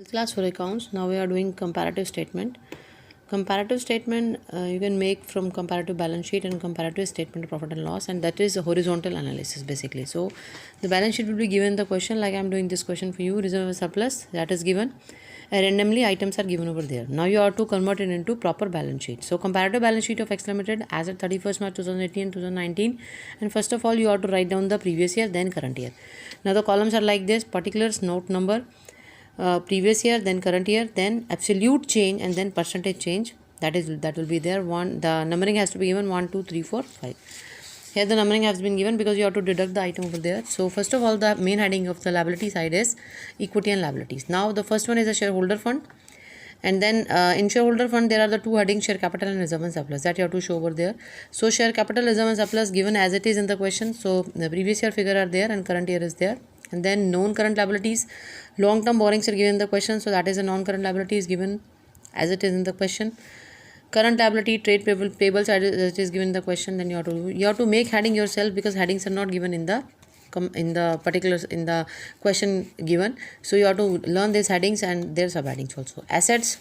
Class for accounts. Now we are doing comparative statement. Comparative statement you can make from comparative balance sheet and comparative statement of profit and loss, and that is a horizontal analysis basically. So the balance sheet will be given the question like I am doing this question for you. Reserve and surplus that is given. Randomly items are given over there. Now you have to convert it into proper balance sheet. So comparative balance sheet of X Limited as at 31st March 2018 and 2019, and first of all you have to write down the previous year then current year. Now the columns are like this: particulars, note number, previous year, then current year, then absolute change, and then percentage change. That will be there. The numbering has to be given 1 2 3 4 5. Here the numbering has been given because you have to deduct the item over there. So first of all, the main heading of the liability side is equity and liabilities. Now the first one is a shareholder fund, and then in shareholder fund there are the two headings: share capital and reserve and surplus, that you have to show over there. So share capital, reserve and surplus given as it is in the question. So the previous year figure are there and current year is there. And then non-current liabilities, long-term borrowings are given in the question, so that is a non-current liability is given as it is in the question. Current liability, trade payables as it is given in the question. Then you have to make heading yourself because headings are not given in the particulars in the question given. So you have to learn these headings and their subheadings also. Assets,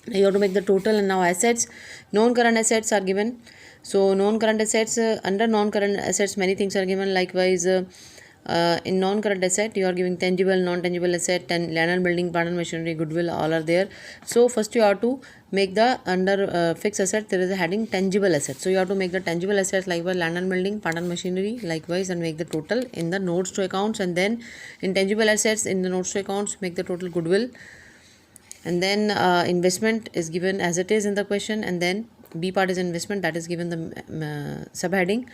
you have to make the total, and now assets, non-current assets are given. So non-current assets, under non-current assets many things are given. Likewise, in non-current asset you are giving tangible, non-tangible asset, and land and building, plant and machinery, goodwill, all are there. So first you have to make the under fixed asset there is a heading tangible asset. So you have to make the tangible assets likewise land and building, plant and machinery likewise, and make the total in the notes to accounts. And then in tangible assets in the notes to accounts make the total goodwill. And then investment is given as it is in the question, and then B part is investment, that is given the subheading.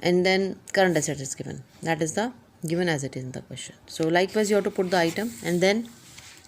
And then current asset is given, that is the given as it is in the question. So likewise you have to put the item, and then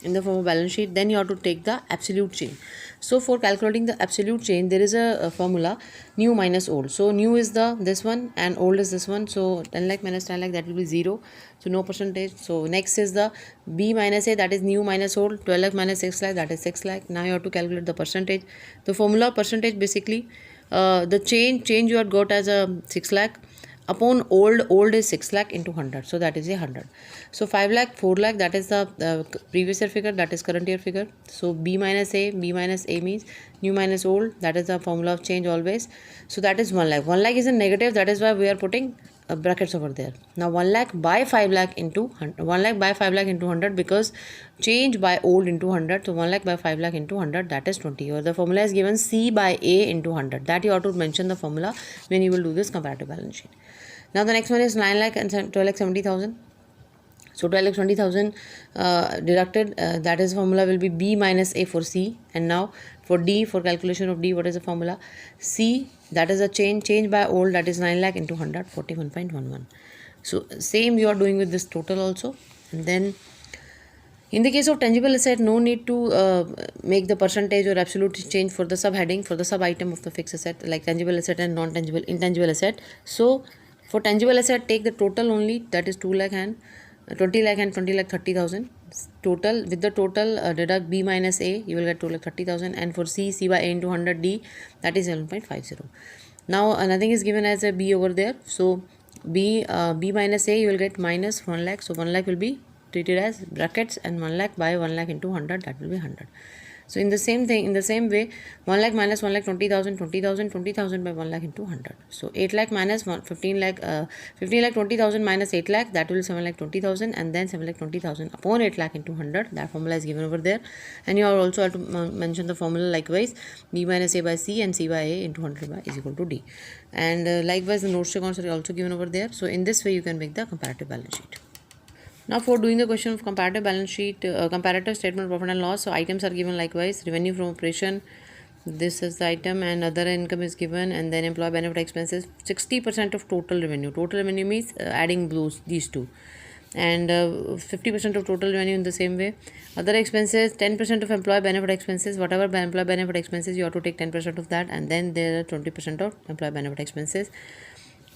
in the form of balance sheet, then you have to take the absolute change. So for calculating the absolute change there is a formula, new minus old. So new is this one and old is this one. So 10 lakh minus 10 lakh, that will be 0, so no percentage. So next is the B minus A, that is new minus old. 12 lakh minus 6 lakh, that is 6 lakh. Now you have to calculate the percentage. The formula percentage basically, the change you had got as a 6 lakh upon old is 6 lakh into 100, so that is a 100. So 5 lakh, 4 lakh, that is the previous year figure, that is current year figure. So B minus A means new minus old, that is the formula of change always. So that is 1 lakh. 1 lakh is a negative, that is why we are putting brackets over there. Now 1 lakh by 5 lakh into 100, 1 lakh by 5 lakh into 100, because change by old into 100. So 1 lakh by 5 lakh into 100, that is 20. Or the formula is given C by A into 100, that you have to mention the formula when you will do this comparative balance sheet. Now the next one is 9 lakh and 12 lakh 70,000. So 12 lakh 20,000 deducted, that is formula will be B minus A for C. And now for D, for calculation of D, what is the formula? C, that is a change by old, that is 9 lakh into 100, 41.11. So same you are doing with this total also. And then in the case of tangible asset, no need to make the percentage or absolute change for the subheading, for the sub item of the fixed asset like tangible asset and non-tangible, intangible asset. So for tangible asset, take the total only, that is 2 lakh and 20 lakh and 20 lakh 30,000 total. With the total deduct B minus A, you will get 2 lakh 30,000. And for C by A into 100 D, that is 7.50. Now nothing is given as a B over there. So B minus A, you will get minus 1 lakh. So 1 lakh will be treated as brackets, and 1 lakh by 1 lakh into 100, that will be 100. So in the same way, 1 lakh minus 1 lakh 20,000, 20,000 by 1 lakh into 100. So 8 lakh minus 15 lakh 20,000 minus 8 lakh, that will be 7 lakh 20,000, and then 7 lakh 20,000 upon 8 lakh into 100. That formula is given over there. And you also have to mention the formula likewise, B minus A by C and C by A into 100 by is equal to D. And likewise the notes to accounts are also given over there. So in this way you can make the comparative balance sheet. Now for doing the question of comparative balance sheet, comparative statement of profit and loss, so items are given likewise. Revenue from operation, this is the item, and other income is given, and then employee benefit expenses, 60% of total revenue. Total revenue means adding these two, and 50% of total revenue in the same way. Other expenses, 10% of employee benefit expenses, whatever employee benefit expenses, you have to take 10% of that, and then there are 20% of employee benefit expenses.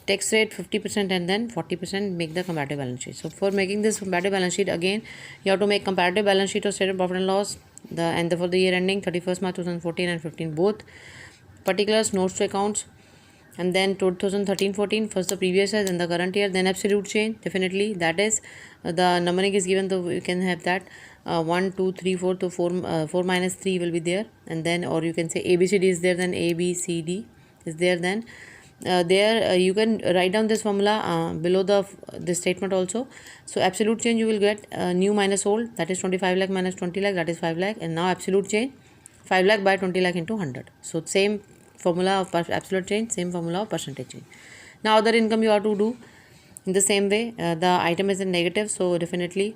Tax rate 50%, and then 40% make the comparative balance sheet. So for making this comparative balance sheet, again you have to make comparative balance sheet of statement of profit and loss, for the year ending 31st March 2014 and 15 both. Particulars, notes to accounts, and then 2013-14 first the previous year, then the current year, then absolute change. Definitely that is the numbering is given, so you can have that 1 2 3 4, so 4 minus 3 will be there, and then, or you can say ABCD is there, then ABCD is there, then you can write down this formula below this statement also. So absolute change you will get new minus old, that is 25 lakh minus 20 lakh, that is 5 lakh, and now absolute change 5 lakh by 20 lakh into 100. So same formula of absolute change, same formula of percentage change. Now other income you have to do in the same way. The item is in negative, so definitely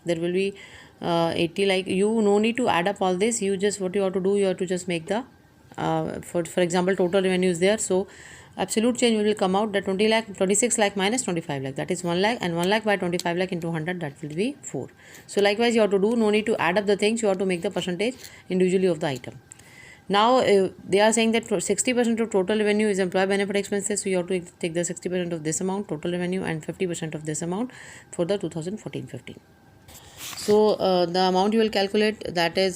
there will be 80 like, you no need to add up all this, you just, what you have to do, you have to just make the for example total revenue is there, so absolute change will come out that 26 lakh minus 25 lakh, that is 1 lakh, and 1 lakh by 25 lakh into 100, that will be 4. So likewise you have to do, no need to add up the things, you have to make the percentage individually of the item. Now they are saying that 60% of total revenue is employee benefit expenses, so you have to take the 60% of this amount total revenue and 50% of this amount for the 2014-15. So the amount you will calculate, that is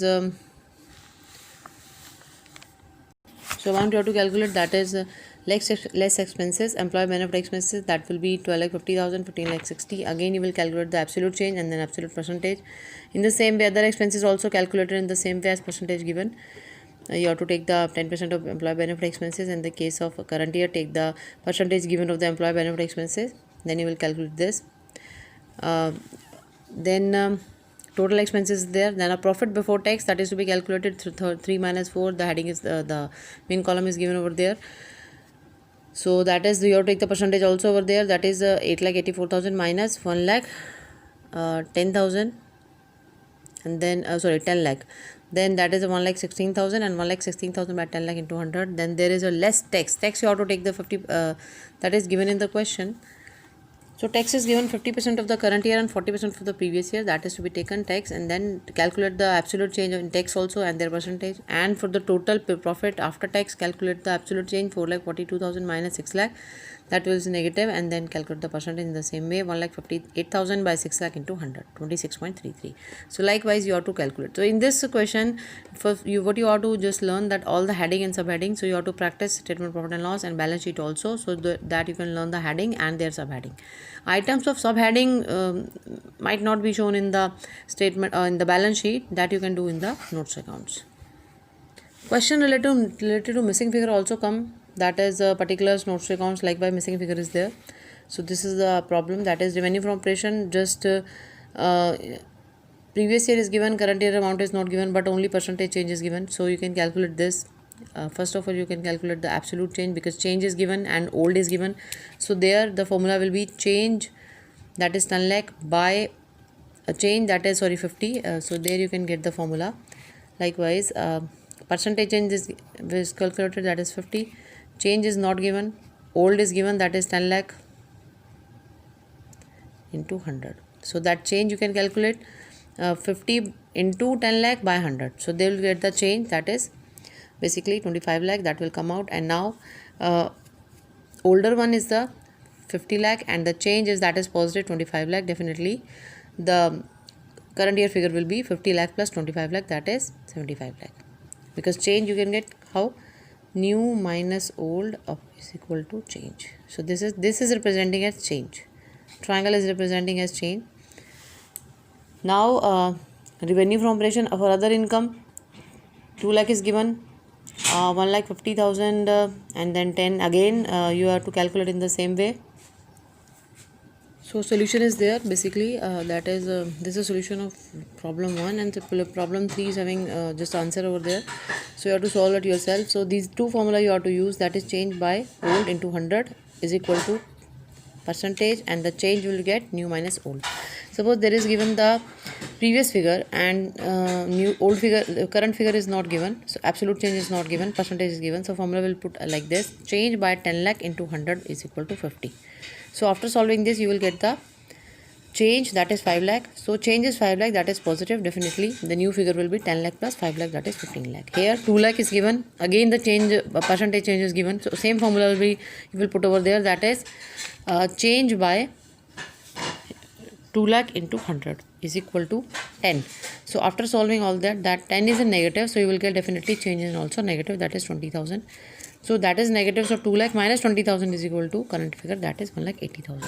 so amount you have to calculate, that is less expenses, employee benefit expenses, that will be 12 lakh 50,000, 15 lakh 60. Again you will calculate the absolute change and then absolute percentage. In the same way other expenses also calculated in the same way as percentage given. You have to take the 10% of employee benefit expenses. In the case of current year, take the percentage given of the employee benefit expenses, then you will calculate this. Then total expenses there, then a profit before tax, that is to be calculated through 3 minus 4, the heading is the main column is given over there. So that is, you have to take the percentage also over there, that is 8 lakh 84,000 minus 1 lakh 10,000, and then 10 lakh, then that is 1 lakh 16,000, and 1 lakh 16,000 by 10 lakh into 100. Then there is a less tax you have to take the 50 that is given in the question. So tax is given 50% of the current year and 40% for the previous year, that is to be taken tax, and then calculate the absolute change in tax also and their percentage. And for the total profit after tax, calculate the absolute change 4 lakh 42,000 minus 6 lakh, that was negative, and then calculate the percentage in the same way, 1 lakh 58,000 by 6 lakh into 100, 26.33. So likewise you have to calculate. So in this question, for you, what you have to just learn that all the heading and subheading, so you have to practice statement of profit and loss and balance sheet also, so that you can learn the heading and their subheading. Items of subheading might not be shown in the statement in the balance sheet, that you can do in the notes accounts. Question related to missing figure also come, that is particulars notes accounts, like by missing figure is there. So this is the problem, that is revenue from operation, just previous year is given, current year amount is not given, but only percentage change is given. So you can calculate this. First of all you can calculate the absolute change, because change is given and old is given. So there the formula will be change, that is 10 lakh by a change, that is 50. So there you can get the formula. Likewise percentage change is calculated, that is 50. Change is not given, old is given, that is 10 lakh into 100. So that change you can calculate 50 into 10 lakh by 100. So they will get the change, that is basically 25 lakh, that will come out. And now older one is the 50 lakh and the change is, that is positive 25 lakh. Definitely the current year figure will be 50 lakh plus 25 lakh, that is 75 lakh, because change you can get how, new minus old is equal to change. So this is representing as change, triangle is representing as change. Now revenue from operation for other income, 2 lakh is given, 1 lakh 50,000 and then 10 again, you have to calculate in the same way. So solution is there basically, that is this is solution of problem 1, and the problem 3 is having just answer over there. So you have to solve it yourself. So these two formula you have to use, that is change by old into 100 is equal to percentage, and the change will get new minus old. Suppose there is given the previous figure and new old figure, current figure is not given, so absolute change is not given, percentage is given. So formula will put like this, change by 10 lakh into 100 is equal to 50. So after solving this you will get the change, that is 5 lakh. So change is 5 lakh, that is positive. Definitely the new figure will be 10 lakh plus 5 lakh, that is 15 lakh. Here 2 lakh is given, again the change percentage change is given. So same formula will be, you will put over there, that is change by 2 lakh into 100 is equal to 10. So after solving all that 10 is a negative, so you will get definitely change is also negative, that is 20,000 So that is negative. So 2 lakh minus 20,000 is equal to current figure, that is 1,80,000.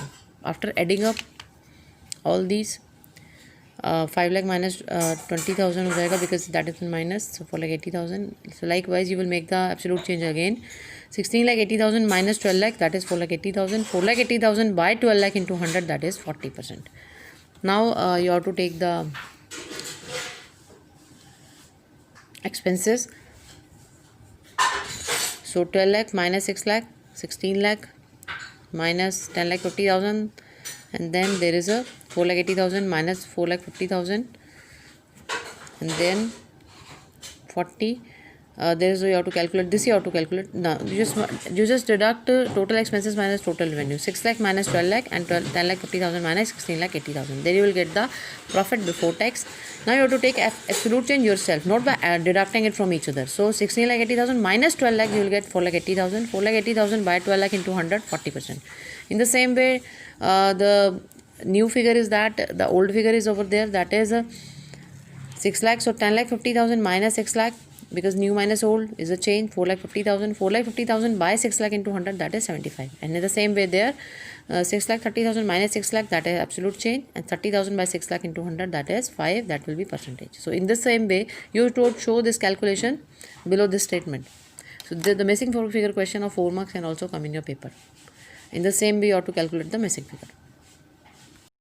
After adding up all these, 5 lakh minus 20,000 हो जाएगा because that is minus. So 4,80,000. So likewise you will make the absolute change again. 16,80,000 minus 12 lakh, that is 4,80,000. 4,80,000 by 12 lakh into 100, that is 40%. Now you have to take the expenses. So 12 lakh minus 6 lakh, 16 lakh minus 10 lakh 50,000, and then there is a 4 lakh 80,000 minus 4 lakh 50,000, and then 40. There is, you have to calculate this. You have to calculate now. You just deduct total expenses minus total revenue. 6 lakh minus 12 lakh and 10 lakh 50,000 minus 16 lakh 80,000. Then you will get the profit before tax. Now you have to take absolute change yourself, not by deducting it from each other. So 16 lakh 80,000 minus 12 lakh, you will get 4 lakh 80,000. 4 lakh 80,000 by 12 lakh into 100, 40%. In the same way, the new figure is that the old figure is over there, that is 6 lakh. So 10 lakh 50,000 minus 6 lakh, because new minus old is a change. 4 lakh 50,000. 4 lakh 50,000 by 6 lakh into 100, that is 75. And in the same way there, 6 lakh 30,000 minus 6 lakh, that is absolute change, and 30,000 by 6 lakh into 100, that is 5, that will be percentage. So in the same way you have to show this calculation below this statement. So the missing figure question of 4 marks can also come in your paper. In the same way you have to calculate the missing figure.